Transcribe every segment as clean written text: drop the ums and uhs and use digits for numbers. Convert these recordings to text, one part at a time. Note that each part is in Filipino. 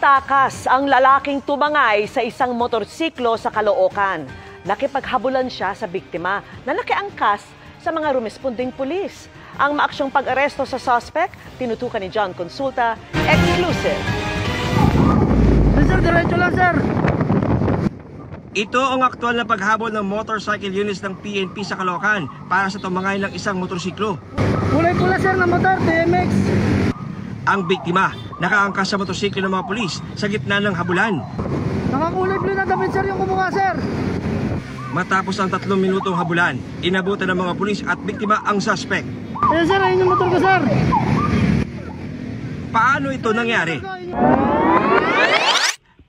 Natakas ang lalaking tumangay sa isang motorsiklo sa Caloocan. Nakipaghabulan siya sa biktima na nakiangkas sa mga rumesponding pulis. Ang maaksyong pag-aresto sa suspect, tinutukan ni John Consulta, exclusive. Sir, diretso lang, sir. Ito ang aktual na paghabol ng motorcycle units ng PNP sa Caloocan para sa tumangay ng isang motorsiklo. Kulay pula, sir, na motor, TMX. Ang biktima, nakaangkas sa motorsiklo ng mga pulis sa gitna ng habulan. Nakakulay blue na damit, sir, yung kumuha, sir. Matapos ang 3 minutong habulan, inabutan ng mga pulis at biktima ang suspect. Sir, ayun yung motor ko, sir. Paano ito nangyari?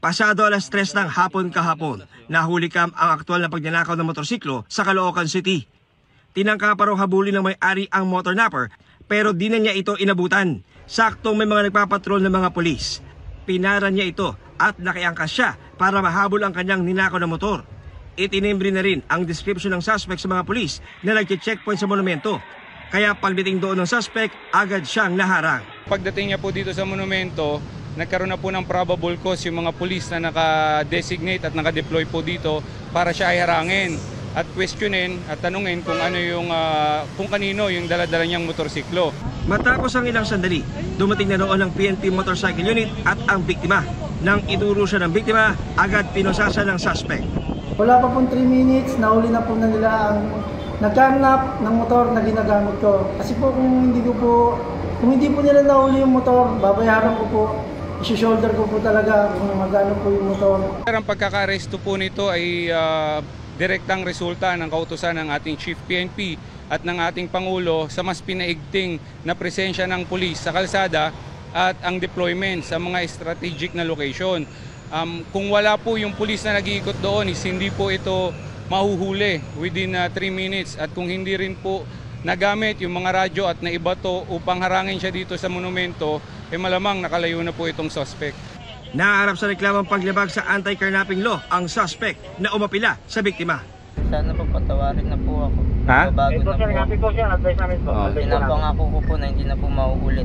Pasado alas 3 ng hapon kahapon, nahuli kam ang aktual na pagnanakaw ng motorsiklo sa Caloocan City. Tinangka pa raw habulin ng may-ari ang motor napper pero di na niya ito inabutan. Saktong may mga nagpapatrol ng mga pulis. Pinara niya ito at nakiangkas siya para mahabol ang kanyang ninakaw na motor. Itinimbre na rin ang description ng suspect sa mga pulis na nagche-checkpoint sa monumento. Kaya pagdating doon ng suspect, agad siyang naharang. Pagdating niya po dito sa monumento, nagkaroon na po ng probable cause yung mga pulis na naka-designate at naka-deploy po dito para siya ay harangin at questionin at tanungin kung ano yung kung kanino yung dala-dala niyang motorsiklo. Matapos ang ilang sandali, dumating na noon ang PNP Motorcycle Unit at ang biktima. Nang ituro siya ng biktima, agad pinusasa ng suspect. Wala pa pong 3 minutes, nahuli na po na nila ang nagkarnap ng motor na ginagamit ko. Kasi po kung hindi po nila nahuli yung motor, babayaran ko po. I-shoulder ko po talaga kung magkano po yung motor. Ang pagkaka-aresto po nito ay direktang resulta ng kautusan ng ating Chief PNP at ng ating Pangulo sa mas pinaigting na presensya ng pulis sa kalsada at ang deployment sa mga strategic na location. Kung wala po yung pulis na nag-iikot doon, hindi po ito mahuhuli within 3 minutes at kung hindi rin po nagamit yung mga radyo at naibato upang harangin siya dito sa monumento, malamang nakalayo na po itong suspect. Naharap sa reklamang paglabag sa anti-carnapping law ang suspect na umapila sa biktima. Sana po patawarin na po ako. Ha? Bago na po. Pinapangako ko po na hindi na po mauulit.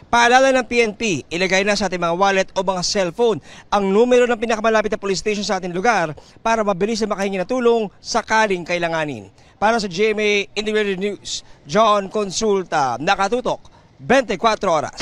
Paalala ng PNP, ilagay na sa ating mga wallet o mga cellphone ang numero ng pinakamalapit na police station sa ating lugar para mabilis na makahingi na tulong sakaling kailanganin. Para sa GMA Integrated News, John Consulta, nakatutok 24 oras.